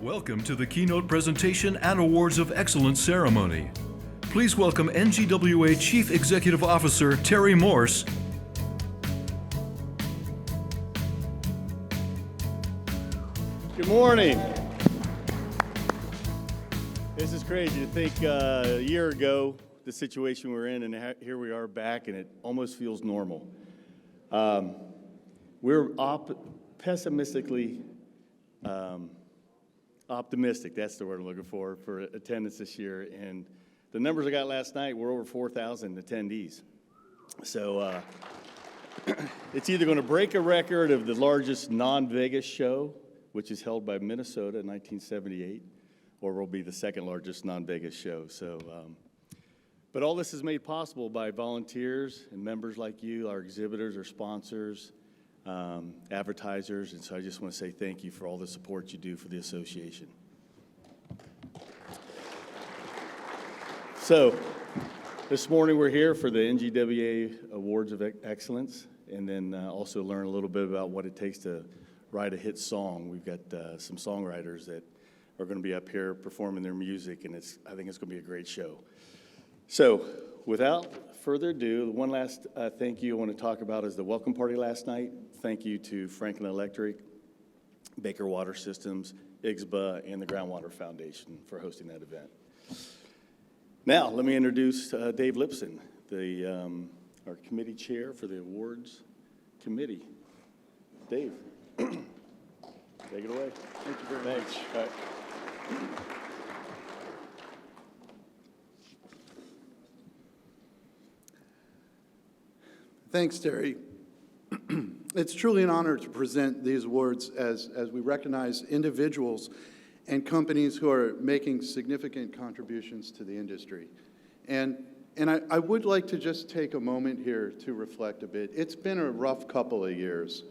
Welcome to the keynote presentation and Awards of Excellence ceremony. Please welcome NGWA Chief Executive Officer Terry Morse. Good morning. This is crazy to think a year ago, the situation we're in, and here we are back, and it almost feels normal. We're pessimistically optimistic, that's the word I'm looking for attendance this year. And the numbers I got last night were over 4,000 attendees. So it's either going to break a record of the largest non-Vegas show, which is held by Minnesota in 1978, or will be the second largest non-Vegas show. So, but all this is made possible by volunteers and members like you, our exhibitors, our sponsors, advertisers, and so I just want to say thank you for all the support you do for the association. So, this morning we're here for the NGWA Awards of Excellence, and then also learn a little bit about what it takes to write a hit song. We've got some songwriters that are going to be up here performing their music, and I think it's going to be a great show. So, without further ado, the one last thank you I want to talk about is the welcome party last night. Thank you to Franklin Electric, Baker Water Systems, IGSBA, and the Groundwater Foundation for hosting that event. Now, let me introduce Dave Lipson, our committee chair for the awards committee. Dave, take it away. Thank you very much. All right. Thanks, Terry. It's truly an honor to present these awards as we recognize individuals and companies who are making significant contributions to the industry. And I would like to just take a moment here to reflect a bit. It's been a rough couple of years,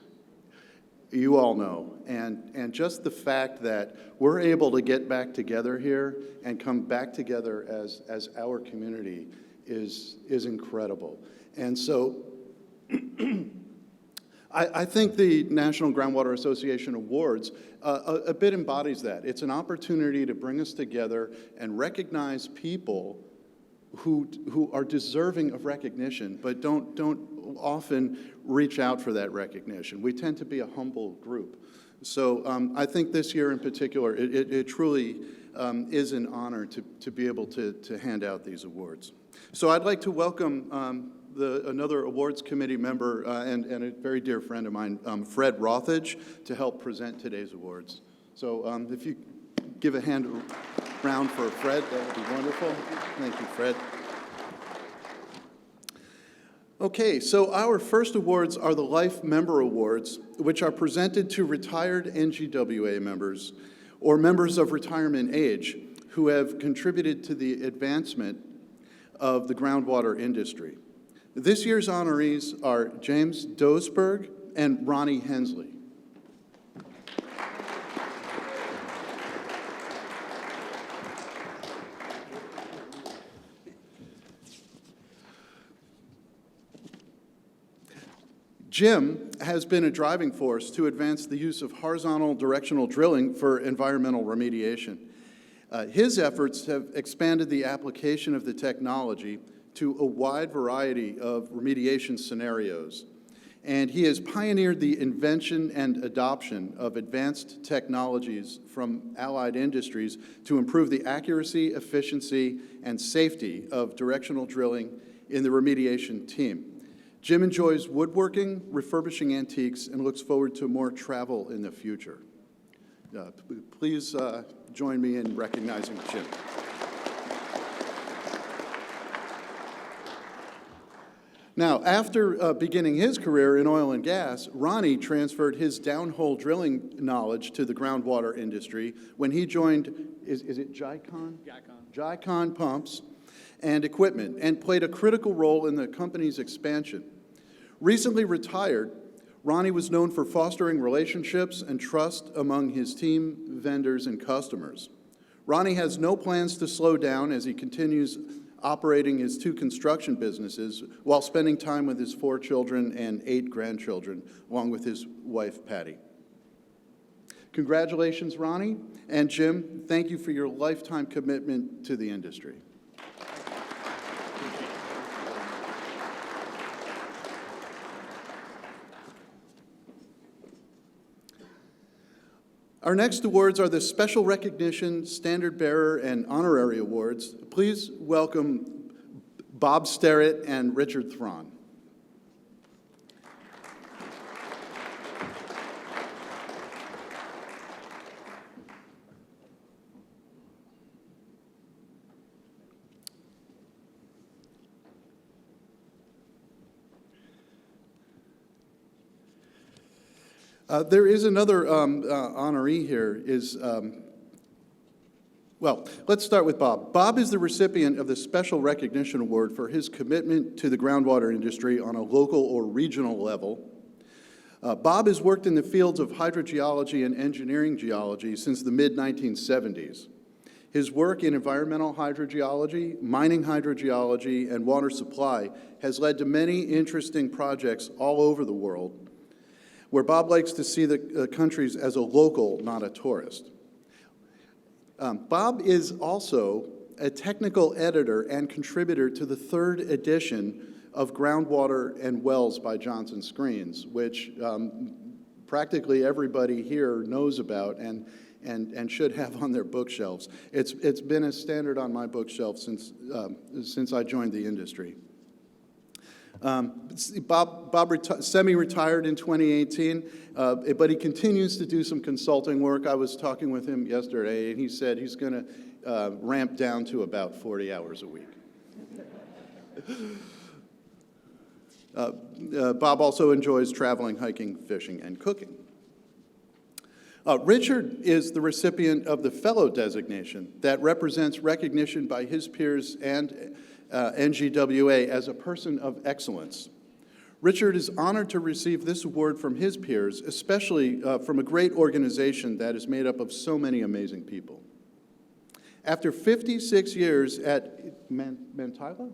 you all know, and just the fact that we're able to get back together here and come back together as our community is incredible. And so I think the National Groundwater Association Awards a bit embodies that. It's an opportunity to bring us together and recognize people who are deserving of recognition, but don't often reach out for that recognition. We tend to be a humble group. So I think this year in particular, it truly is an honor to be able to hand out these awards. So I'd like to welcome another awards committee member and a very dear friend of mine, Fred Rothage, to help present today's awards. So if you give a hand round for Fred, that would be wonderful. Thank you, Fred. Okay, so our first awards are the Life Member Awards, which are presented to retired NGWA members or members of retirement age who have contributed to the advancement of the groundwater industry. This year's honorees are James Dosberg and Ronnie Hensley. Jim has been a driving force to advance the use of horizontal directional drilling for environmental remediation. His efforts have expanded the application of the technology to a wide variety of remediation scenarios. And he has pioneered the invention and adoption of advanced technologies from allied industries to improve the accuracy, efficiency, and safety of directional drilling in the remediation team. Jim enjoys woodworking, refurbishing antiques, and looks forward to more travel in the future. Please join me in recognizing Jim. Now, after beginning his career in oil and gas, Ronnie transferred his downhole drilling knowledge to the groundwater industry when he joined, is it Jicon? Jicon Pumps and Equipment, and played a critical role in the company's expansion. Recently retired, Ronnie was known for fostering relationships and trust among his team, vendors, and customers. Ronnie has no plans to slow down as he continues operating his 2 construction businesses while spending time with his 4 children and 8 grandchildren, along with his wife, Patty. Congratulations, Ronnie. And Jim, thank you for your lifetime commitment to the industry. Our next awards are the Special Recognition, Standard Bearer, and Honorary Awards. Please welcome Bob Sterrett and Richard Thron. There is another honoree here. Well, let's start with Bob. Bob is the recipient of the Special Recognition Award for his commitment to the groundwater industry on a local or regional level. Bob has worked in the fields of hydrogeology and engineering geology since the mid-1970s. His work in environmental hydrogeology, mining hydrogeology, and water supply has led to many interesting projects all over the world, where Bob likes to see the countries as a local, not a tourist. Bob is also a technical editor and contributor to the 3rd edition of Groundwater and Wells by Johnson Screens, which practically everybody here knows about and should have on their bookshelves. It's been a standard on my bookshelf since I joined the industry. Bob semi-retired in 2018, but he continues to do some consulting work. I was talking with him yesterday, and he said he's going to ramp down to about 40 hours a week. Bob also enjoys traveling, hiking, fishing, and cooking. Richard is the recipient of the Fellow designation that represents recognition by his peers and NGWA as a person of excellence. Richard is honored to receive this award from his peers, especially from a great organization that is made up of so many amazing people. After 56 years at Mantilla,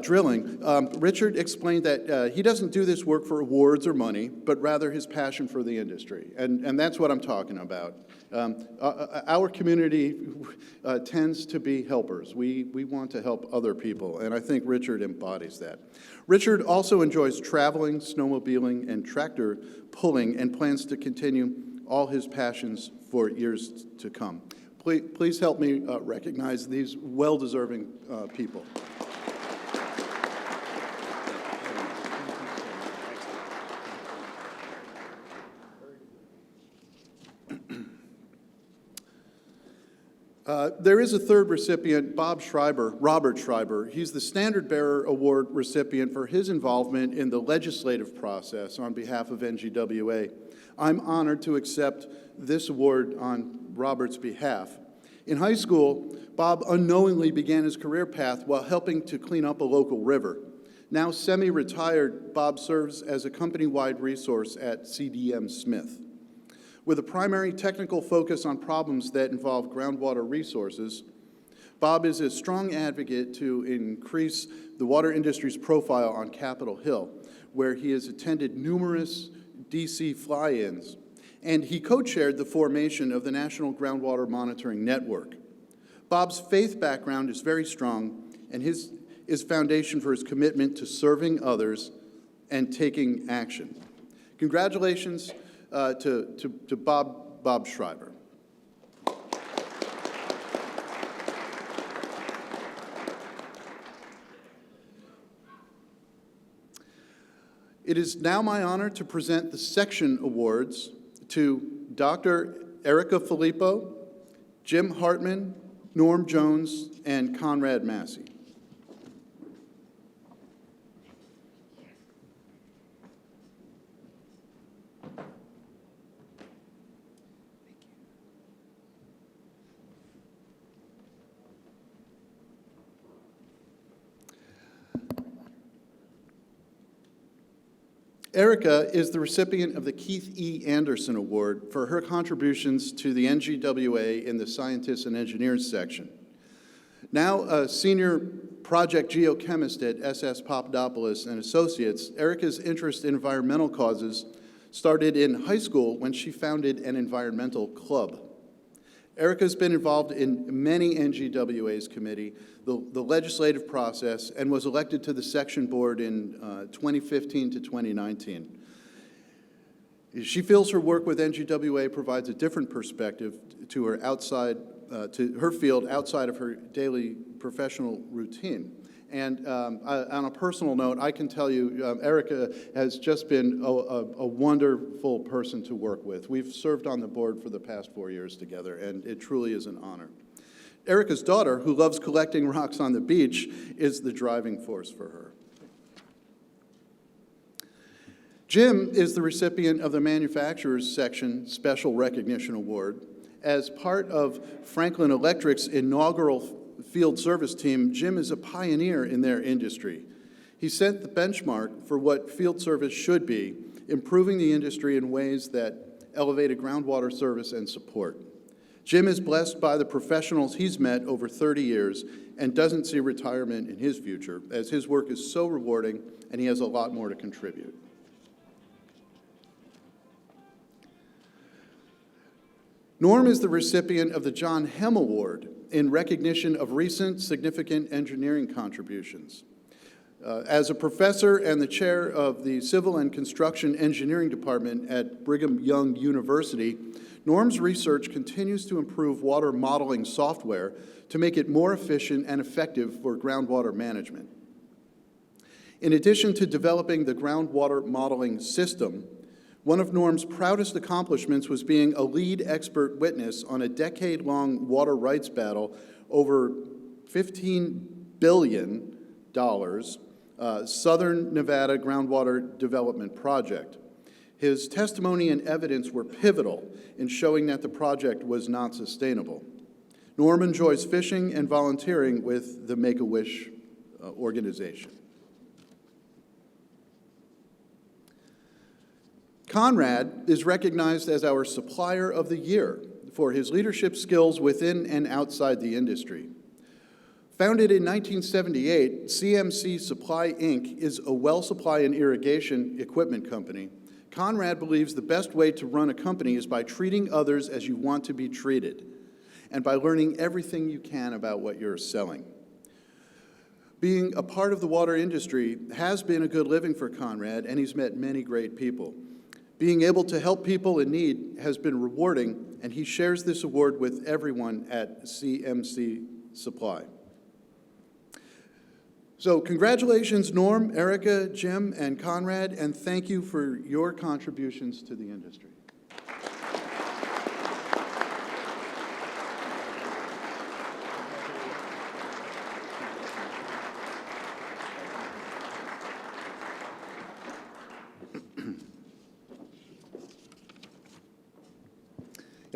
drilling, Richard explained that he doesn't do this work for awards or money, but rather his passion for the industry. And that's what I'm talking about. Our community tends to be helpers. We want to help other people, and I think Richard embodies that. Richard also enjoys traveling, snowmobiling, and tractor pulling, and plans to continue all his passions for years to come. Please help me recognize these well-deserving people. There is a 3rd recipient, Robert Schreiber. He's the Standard Bearer Award recipient for his involvement in the legislative process on behalf of NGWA. I'm honored to accept this award on Robert's behalf. In high school, Bob unknowingly began his career path while helping to clean up a local river. Now semi-retired, Bob serves as a company-wide resource at CDM Smith. With a primary technical focus on problems that involve groundwater resources, Bob is a strong advocate to increase the water industry's profile on Capitol Hill, where he has attended numerous DC fly-ins, and he co-chaired the formation of the National Groundwater Monitoring Network. Bob's faith background is very strong, and his foundation for his commitment to serving others and taking action. Congratulations to Bob Schreiber. It is now my honor to present the section awards to Dr. Erica Filippo, Jim Hartmann, Norm Jones, and Conrad Massey. Erica is the recipient of the Keith E. Anderson Award for her contributions to the NGWA in the Scientists and Engineers section. Now a senior project geochemist at SS Papadopoulos and Associates, Erica's interest in environmental causes started in high school when she founded an environmental club. Erica's been involved in many NGWA's committee, the legislative process, and was elected to the section board in 2015 to 2019. She feels her work with NGWA provides a different perspective to her field outside of her daily professional routine. And on a personal note, I can tell you, Erica has just been a wonderful person to work with. We've served on the board for the past 4 years together, and it truly is an honor. Erica's daughter, who loves collecting rocks on the beach, is the driving force for her. Jim is the recipient of the Manufacturers Section Special Recognition Award. As part of Franklin Electric's inaugural field service team, Jim is a pioneer in their industry. He set the benchmark for what field service should be, improving the industry in ways that elevated groundwater service and support. Jim is blessed by the professionals he's met over 30 years and doesn't see retirement in his future, as his work is so rewarding and he has a lot more to contribute. Norm is the recipient of the John Hemm Award in recognition of recent significant engineering contributions. As a professor and the chair of the Civil and Construction Engineering Department at Brigham Young University, Norm's research continues to improve water modeling software to make it more efficient and effective for groundwater management. In addition to developing the groundwater modeling system, one of Norm's proudest accomplishments was being a lead expert witness on a decade-long water rights battle over $15 billion Southern Nevada Groundwater Development Project. His testimony and evidence were pivotal in showing that the project was not sustainable. Norm enjoys fishing and volunteering with the Make-A-Wish organization. Conrad is recognized as our Supplier of the Year for his leadership skills within and outside the industry. Founded in 1978, CMC Supply, Inc. is a well supply and irrigation equipment company. Conrad believes the best way to run a company is by treating others as you want to be treated, and by learning everything you can about what you're selling. Being a part of the water industry has been a good living for Conrad, and he's met many great people. Being able to help people in need has been rewarding, and he shares this award with everyone at CMC Supply. So congratulations, Norm, Erica, Jim, and Conrad, and thank you for your contributions to the industry.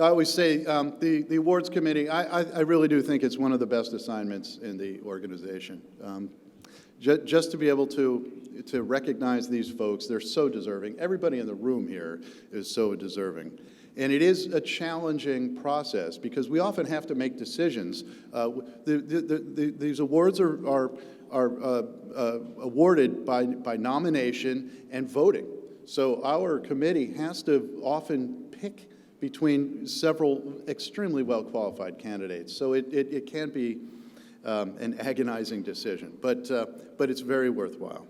I always say the awards committee, I really do think it's one of the best assignments in the organization. Just to be able to recognize these folks, they're so deserving. Everybody in the room here is so deserving. And it is a challenging process because we often have to make decisions. These awards are awarded by nomination and voting. So our committee has to often pick between several extremely well-qualified candidates. So it can be an agonizing decision, but it's very worthwhile.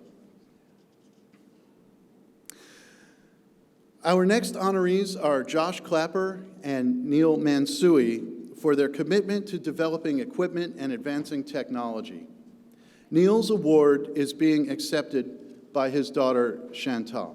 Our next honorees are Josh Clapper and Neil Mansui for their commitment to developing equipment and advancing technology. Neil's award is being accepted by his daughter, Chantal.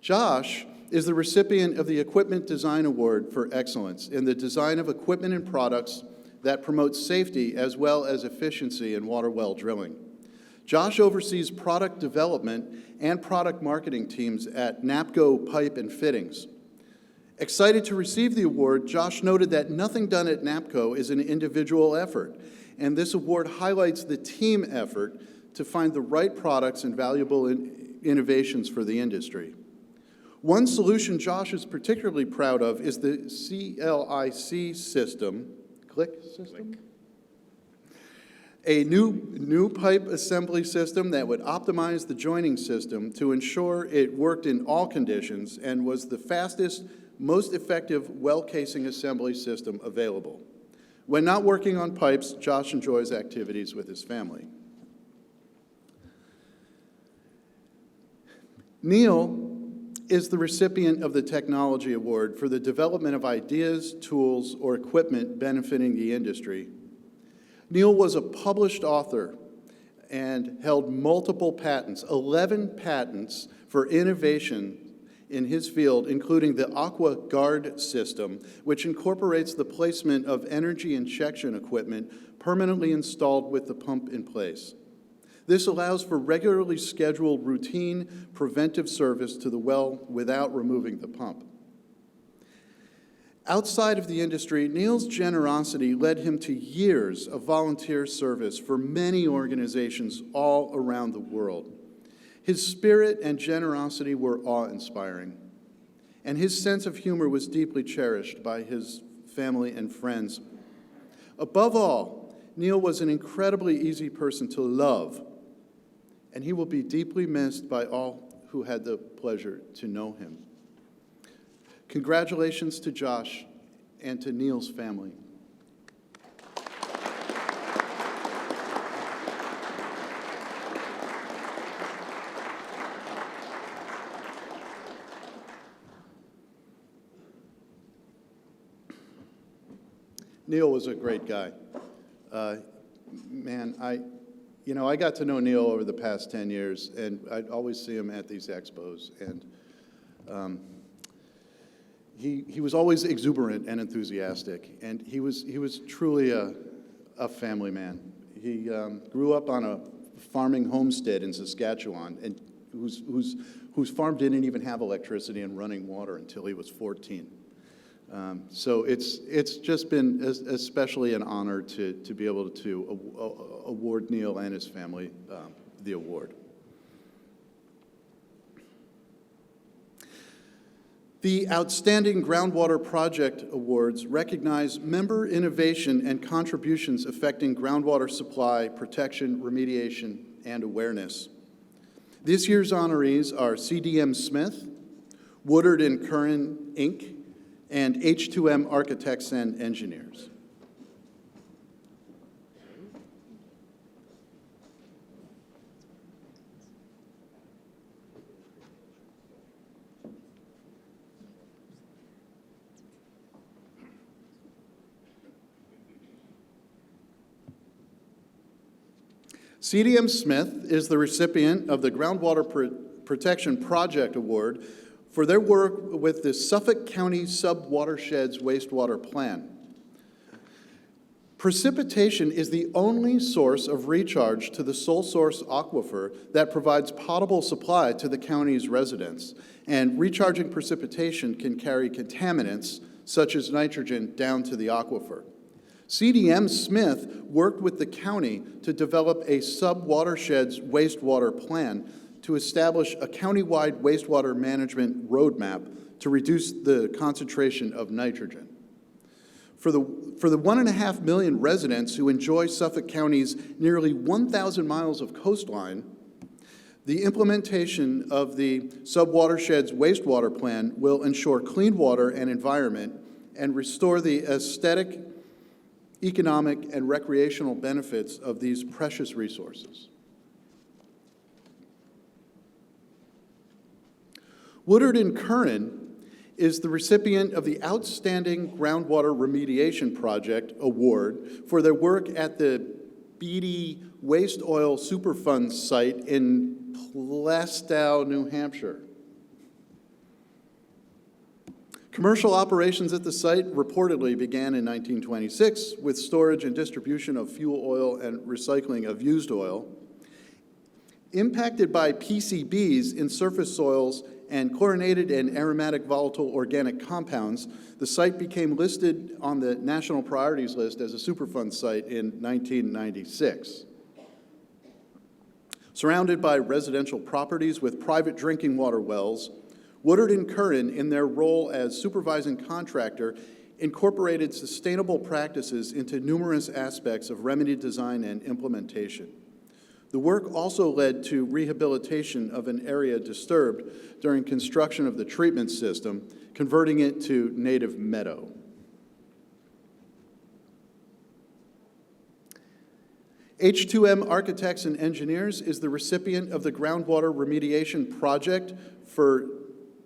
Josh is the recipient of the Equipment Design Award for Excellence in the design of equipment and products that promote safety as well as efficiency in water well drilling. Josh oversees product development and product marketing teams at NAPCO Pipe and Fittings. Excited to receive the award, Josh noted that nothing done at NAPCO is an individual effort, and this award highlights the team effort to find the right products and valuable innovations for the industry. One solution Josh is particularly proud of is the CLIC system, click system? A new pipe assembly system that would optimize the joining system to ensure it worked in all conditions and was the fastest, most effective well casing assembly system available. When not working on pipes, Josh enjoys activities with his family. Neil is the recipient of the Technology Award for the development of ideas, tools, or equipment benefiting the industry. Neil was a published author and held multiple patents, 11 patents for innovation in his field, including the Aqua Guard system, which incorporates the placement of energy injection equipment permanently installed with the pump in place. This allows for regularly scheduled routine preventive service to the well without removing the pump. Outside of the industry, Neil's generosity led him to years of volunteer service for many organizations all around the world. His spirit and generosity were awe-inspiring, and his sense of humor was deeply cherished by his family and friends. Above all, Neil was an incredibly easy person to love, and he will be deeply missed by all who had the pleasure to know him. Congratulations to Josh and to Neil's family. Neil was a great guy. Man, I got to know Neil over the past 10 years, and I'd always see him at these expos, and he was always exuberant and enthusiastic, and he was truly a family man. He grew up on a farming homestead in Saskatchewan, and whose farm didn't even have electricity and running water until he was 14. So it's just been especially an honor to be able to award Neil and his family the award. The Outstanding Groundwater Project Awards recognize member innovation and contributions affecting groundwater supply, protection, remediation, and awareness. This year's honorees are CDM Smith, Woodard and Curran, Inc., and H2M Architects and Engineers. CDM Smith is the recipient of the Groundwater Protection Project Award for their work with the Suffolk County Sub-Watersheds Wastewater Plan. Precipitation is the only source of recharge to the sole source aquifer that provides potable supply to the county's residents, and recharging precipitation can carry contaminants, such as nitrogen, down to the aquifer. CDM Smith worked with the county to develop a sub-watersheds wastewater plan to establish a countywide wastewater management roadmap to reduce the concentration of nitrogen. For the 1.5 million residents who enjoy Suffolk County's nearly 1,000 miles of coastline, the implementation of the sub-watersheds wastewater plan will ensure clean water and environment and restore the aesthetic, economic, and recreational benefits of these precious resources. Woodard and Curran is the recipient of the Outstanding Groundwater Remediation Project Award for their work at the Beatty Waste Oil Superfund site in Plaistow, New Hampshire. Commercial operations at the site reportedly began in 1926 with storage and distribution of fuel oil and recycling of used oil. Impacted by PCBs in surface soils and chlorinated and aromatic volatile organic compounds, the site became listed on the National Priorities List as a Superfund site in 1996. Surrounded by residential properties with private drinking water wells, Woodard and Curran, in their role as supervising contractor, incorporated sustainable practices into numerous aspects of remedy design and implementation. The work also led to rehabilitation of an area disturbed during construction of the treatment system, converting it to native meadow. H2M Architects and Engineers is the recipient of the Groundwater Remediation Project for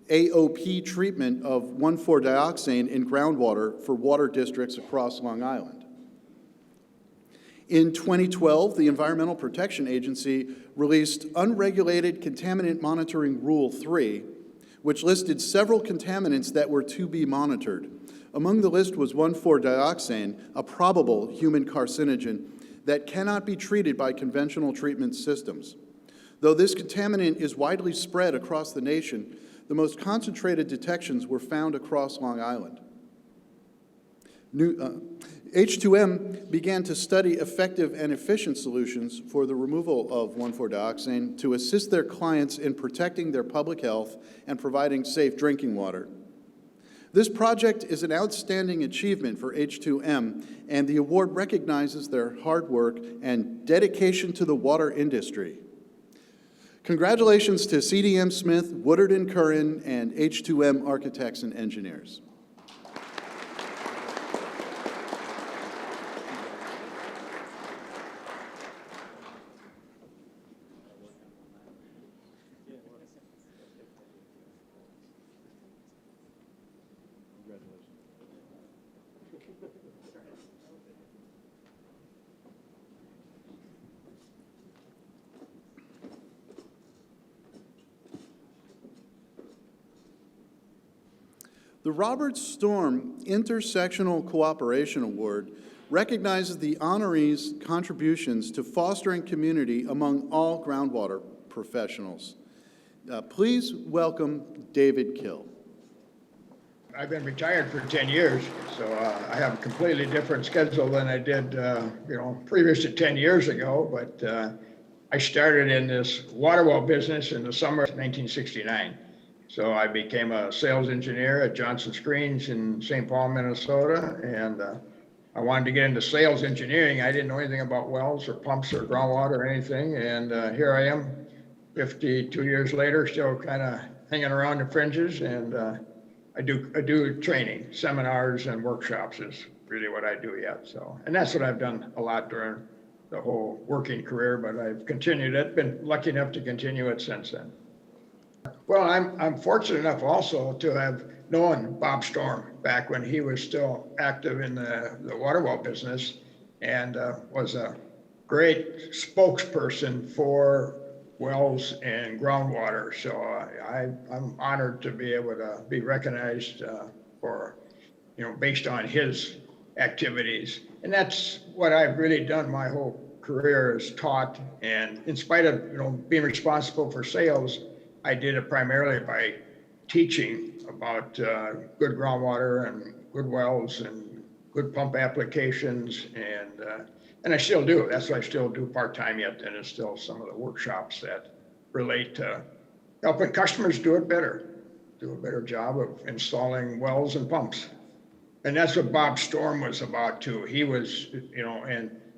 AOP treatment of 1,4-dioxane in groundwater for water districts across Long Island. In 2012, the Environmental Protection Agency released Unregulated Contaminant Monitoring Rule 3, which listed several contaminants that were to be monitored. Among the list was 1,4-dioxane, a probable human carcinogen that cannot be treated by conventional treatment systems. Though this contaminant is widely spread across the nation, the most concentrated detections were found across Long Island. H2M began to study effective and efficient solutions for the removal of 1,4-dioxane to assist their clients in protecting their public health and providing safe drinking water. This project is an outstanding achievement for H2M, and the award recognizes their hard work and dedication to the water industry. Congratulations to CDM Smith, Woodard and Curran, and H2M Architects and Engineers. The Robert Storm Intersectional Cooperation Award recognizes the honorees' contributions to fostering community among all groundwater professionals. Please welcome David Kill. I've been retired for 10 years, so I have a completely different schedule than I did, previous to 10 years ago, but I started in this water well business in the summer of 1969. So I became a sales engineer at Johnson Screens in St. Paul, Minnesota, and I wanted to get into sales engineering. I didn't know anything about wells or pumps or groundwater or anything, and here I am, 52 years later, still kind of hanging around the fringes, and I do training, seminars and workshops is really what I do yet. So, and that's what I've done a lot during the whole working career, but I've continued it, been lucky enough to continue it since then. Well, I'm fortunate enough also to have known Bob Storm back when he was still active in the water well business, and was a great spokesperson for wells and groundwater. So I'm honored to be able to be recognized for, based on his activities. And that's what I've really done my whole career, is taught. And in spite of, being responsible for sales, I did it primarily by teaching about good groundwater and good wells and good pump applications, and I still do. That's what I still do part-time yet, and it's still some of the workshops that relate to helping customers do a better job of installing wells and pumps. And that's what Bob Storm was about too. He was,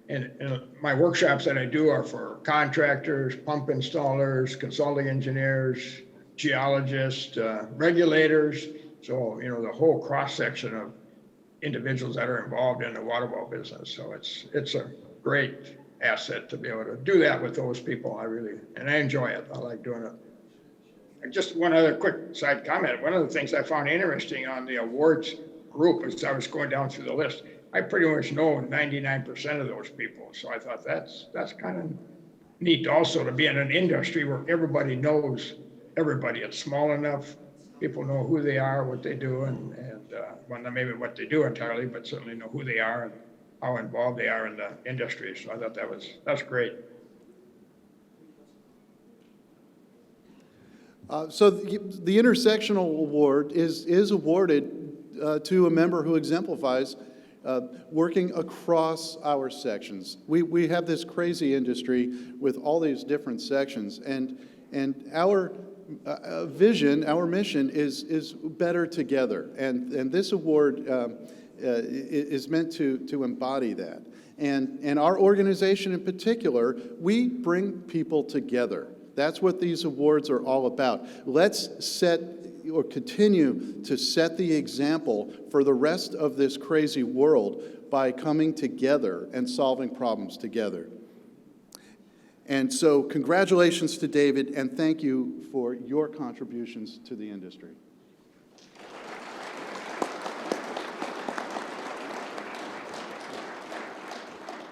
and my workshops that I do are for contractors, pump installers, consulting engineers, geologists, regulators. So, the whole cross-section of individuals that are involved in the water well business. So it's a great asset to be able to do that with those people. I enjoy it. I like doing it. And just one other quick side comment. One of the things I found interesting on the awards group as I was going down through the list, I pretty much know 99% of those people. So I thought that's kind of neat also, to be in an industry where everybody knows everybody. It's small enough, people know who they are, what they do, and well, not maybe what they do entirely, but certainly know who they are and how involved they are in the industry. So I thought that's great. So the Intersectional Award is awarded to a member who exemplifies working across our sections. We have this crazy industry with all these different sections, and our vision, our mission is better together. And this award is meant to embody that. And our organization in particular, we bring people together. That's what these awards are all about. Let's set or continue to set the example for the rest of this crazy world by coming together and solving problems together. And so congratulations to David, and thank you for your contributions to the industry.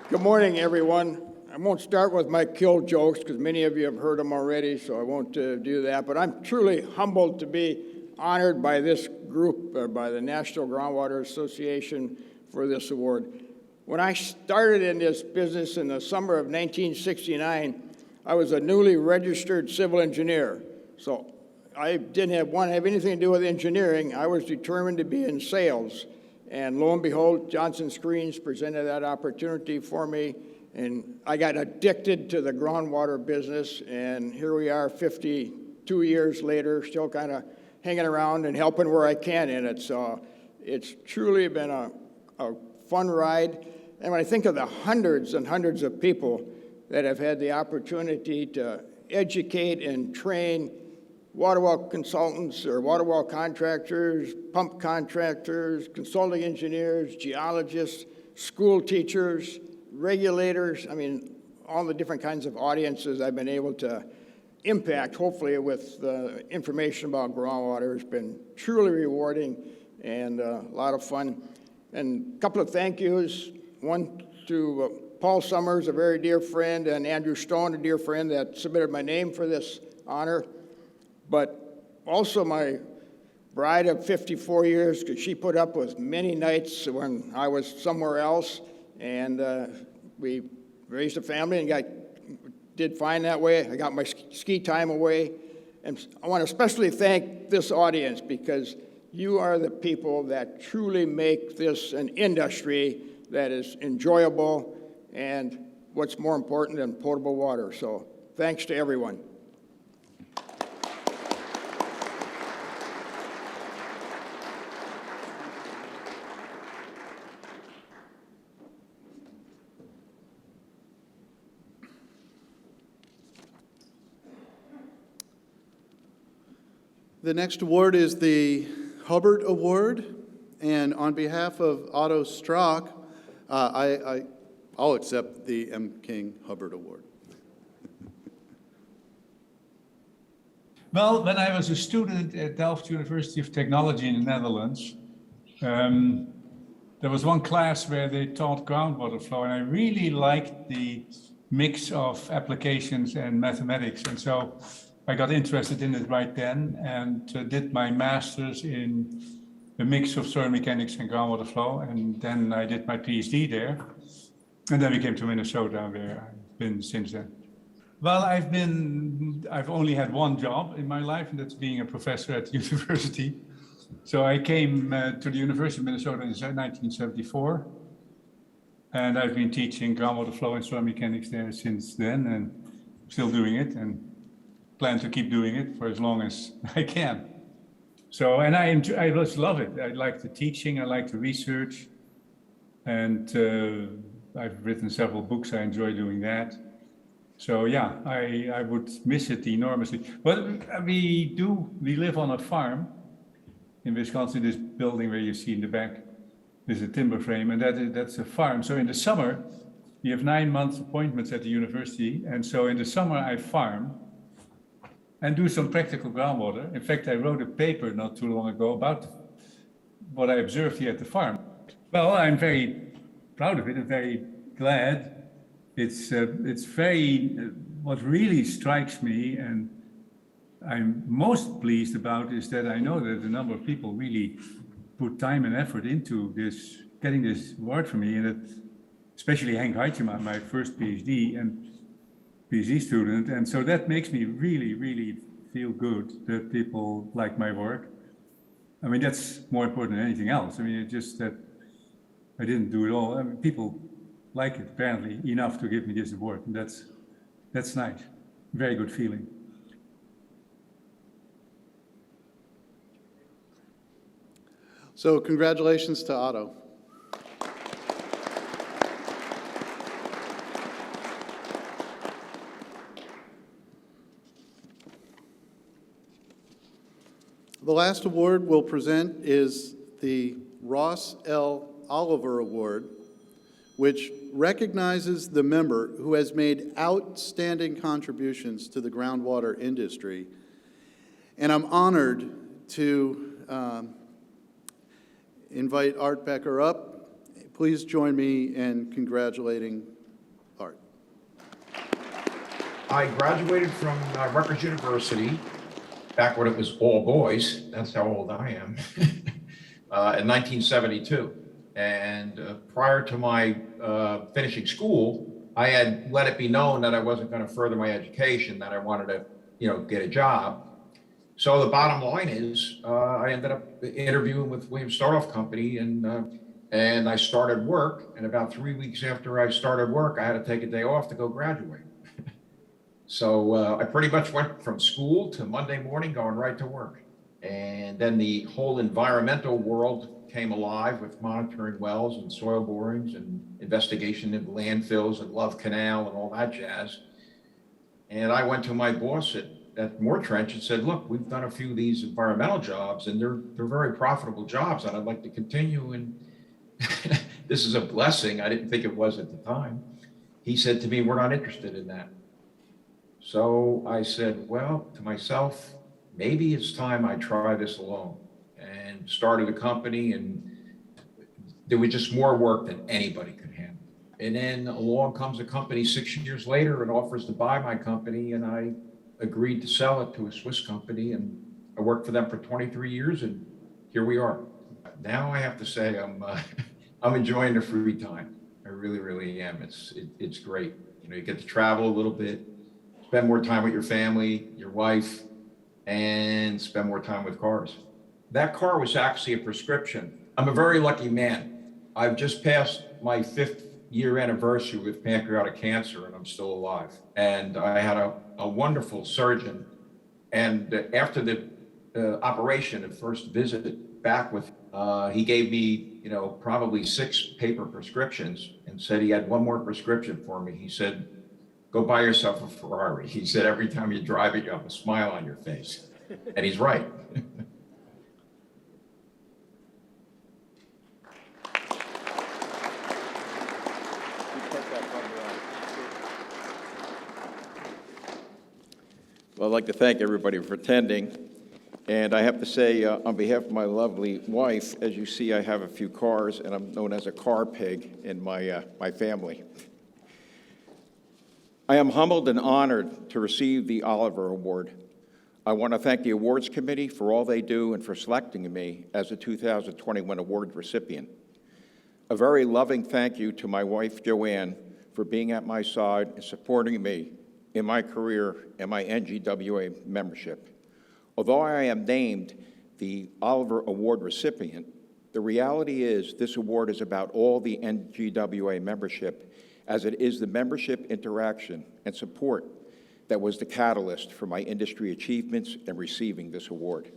Good morning, everyone. I won't start with my kill jokes because many of you have heard them already, so I won't do that. But I'm truly humbled to be honored by this group, by the National Groundwater Association, for this award. When I started in this business in the summer of 1969, I was a newly registered civil engineer. So I didn't want to have anything to do with engineering. I was determined to be in sales. And lo and behold, Johnson Screens presented that opportunity for me, and I got addicted to the groundwater business, and here we are 52 years later, still kind of hanging around and helping where I can in it. So it's truly been a fun ride. And when I think of the hundreds and hundreds of people that have had the opportunity to educate and train water well consultants or water well contractors, pump contractors, consulting engineers, geologists, school teachers, regulators, I mean, all the different kinds of audiences I've been able to impact, hopefully with the information about groundwater, has been truly rewarding and a lot of fun. And a couple of thank yous, one to Paul Summers, a very dear friend, and Andrew Stone, a dear friend that submitted my name for this honor. But also my bride of 54 years, because she put up with many nights when I was somewhere else, and we raised a family and did fine that way. I got my ski time away. And I want to especially thank this audience, because you are the people that truly make this an industry that is enjoyable and what's more important than potable water. So thanks to everyone. The next award is the Hubbard Award, and on behalf of Otto Strock, I'll accept the M. King Hubbard Award. Well, when I was a student at Delft University of Technology in the Netherlands, there was one class where they taught groundwater flow, and I really liked the mix of applications and mathematics, and so I got interested in it right then and did my master's in the mix of soil mechanics and groundwater flow, and then I did my PhD there, and then we came to Minnesota, where I've been since then. Well, I've only had one job in my life, and that's being a professor at the university. So I came to the University of Minnesota in 1974, and I've been teaching groundwater flow and soil mechanics there since then, and still doing it, and plan to keep doing it for as long as I can. So, and I just love it. I like the teaching, I like the research, and I've written several books. I enjoy doing that. So yeah, I would miss it enormously. But we live on a farm in Wisconsin, this building where you see in the back, there's a timber frame, and that's a farm. So in the summer, we have 9 months appointments at the university, and so in the summer I farm and do some practical groundwater. In fact, I wrote a paper not too long ago about what I observed here at the farm. Well, I'm very proud of it and very glad. It's very, what really strikes me and I'm most pleased about is that I know that a number of people really put time and effort into this, getting this award for me, and that, especially Henk Heitjema, my first PhD and PhD student, and so that makes me really, really feel good that people like my work. I mean, that's more important than anything else. I mean, it's just that I didn't do it all. I mean, people like it apparently enough to give me this award, and that's nice. Very good feeling. So congratulations to Otto. The last award we'll present is the Ross L. Oliver Award, which recognizes the member who has made outstanding contributions to the groundwater industry. And I'm honored to invite Art Becker up. Please join me in congratulating Art. I graduated from Rutgers University back when it was all boys. That's how old I am. In 1972. And prior to my finishing school, I had let it be known that I wasn't going to further my education, that I wanted to, get a job. So the bottom line is, I ended up interviewing with Williams Start-Off Company, and I started work. And about 3 weeks after I started work, I had to take a day off to go graduate. So I pretty much went from school to Monday morning going right to work. And then the whole environmental world came alive with monitoring wells and soil borings and investigation into landfills and Love Canal and all that jazz. And I went to my boss at Moortrench and said, look, we've done a few of these environmental jobs and they're very profitable jobs and I'd like to continue. And this is a blessing. I didn't think it was at the time. He said to me, we're not interested in that. So I said, well, to myself, maybe it's time I try this alone, and started a company, and there was just more work than anybody could handle. And then along comes a company 6 years later and offers to buy my company, and I agreed to sell it to a Swiss company, and I worked for them for 23 years, and here we are. Now I have to say I'm enjoying the free time. I really, really am. It's great. You get to travel a little bit, spend more time with your family, your wife, and spend more time with cars. That car was actually a prescription. I'm a very lucky man. I've just passed my 5th year anniversary with pancreatic cancer and I'm still alive. And I had a wonderful surgeon. And after the operation, the first visit back with, he gave me, probably 6 paper prescriptions and said he had one more prescription for me. He said, go buy yourself a Ferrari. He said, every time you drive it, you have a smile on your face. And he's right. Well, I'd like to thank everybody for attending. And I have to say, on behalf of my lovely wife, as you see, I have a few cars, and I'm known as a car pig in my family. I am humbled and honored to receive the Oliver Award. I want to thank the awards committee for all they do and for selecting me as a 2021 award recipient. A very loving thank you to my wife, Joanne, for being at my side and supporting me in my career and my NGWA membership. Although I am named the Oliver Award recipient, the reality is this award is about all the NGWA membership, as it is the membership interaction and support that was the catalyst for my industry achievements in receiving this award.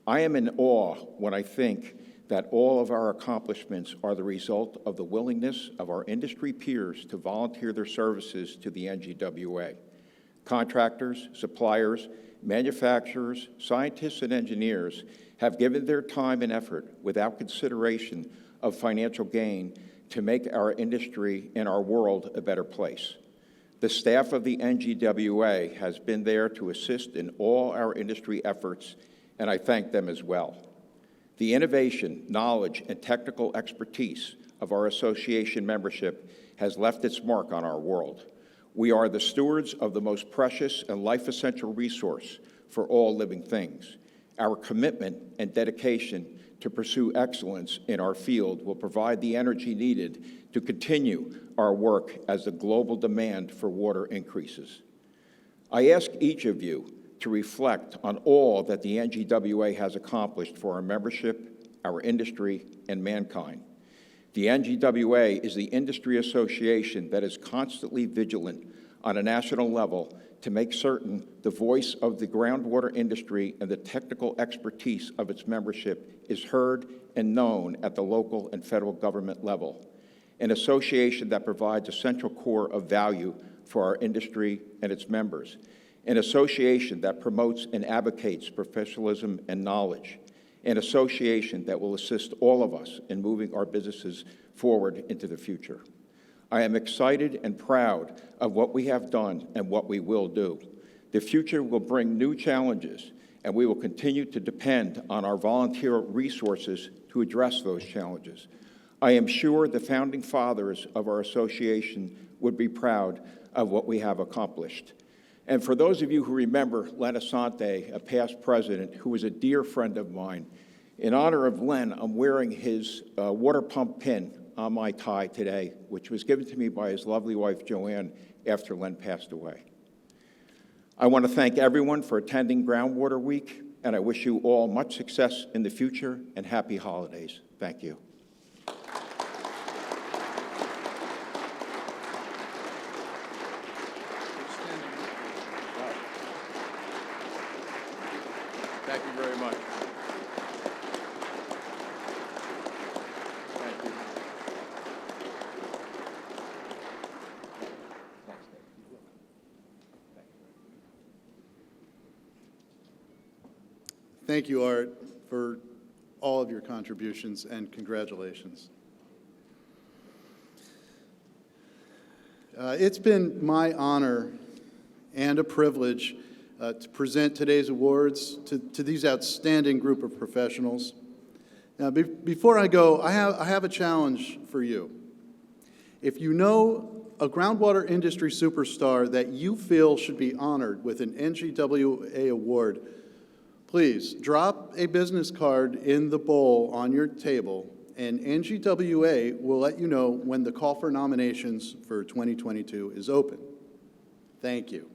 I am in awe when I think that all of our accomplishments are the result of the willingness of our industry peers to volunteer their services to the NGWA. Contractors, suppliers, manufacturers, scientists, and engineers have given their time and effort without consideration of financial gain to make our industry and our world a better place. The staff of the NGWA has been there to assist in all our industry efforts, and I thank them as well. The innovation, knowledge, and technical expertise of our association membership has left its mark on our world. We are the stewards of the most precious and life-essential resource for all living things. Our commitment and dedication to pursue excellence in our field will provide the energy needed to continue our work as the global demand for water increases. I ask each of you to reflect on all that the NGWA has accomplished for our membership, our industry, and mankind. The NGWA is the industry association that is constantly vigilant on a national level to make certain the voice of the groundwater industry and the technical expertise of its membership is heard and known at the local and federal government level. An association that provides a central core of value for our industry and its members. An association that promotes and advocates professionalism and knowledge. An association that will assist all of us in moving our businesses forward into the future. I am excited and proud of what we have done and what we will do. The future will bring new challenges, and we will continue to depend on our volunteer resources to address those challenges. I am sure the founding fathers of our association would be proud of what we have accomplished. And for those of you who remember Len Asante, a past president who was a dear friend of mine, in honor of Len, I'm wearing his water pump pin on my tie today, which was given to me by his lovely wife, Joanne, after Len passed away. I want to thank everyone for attending Groundwater Week, and I wish you all much success in the future and happy holidays. Thank you. Thank you very much. Thank you. Thank you, Art, for all of your contributions, and congratulations. It's been my honor and a privilege to present today's awards to these outstanding group of professionals. Now, before I go, I have a challenge for you. If you know a groundwater industry superstar that you feel should be honored with an NGWA award, please drop a business card in the bowl on your table, and NGWA will let you know when the call for nominations for 2022 is open. Thank you.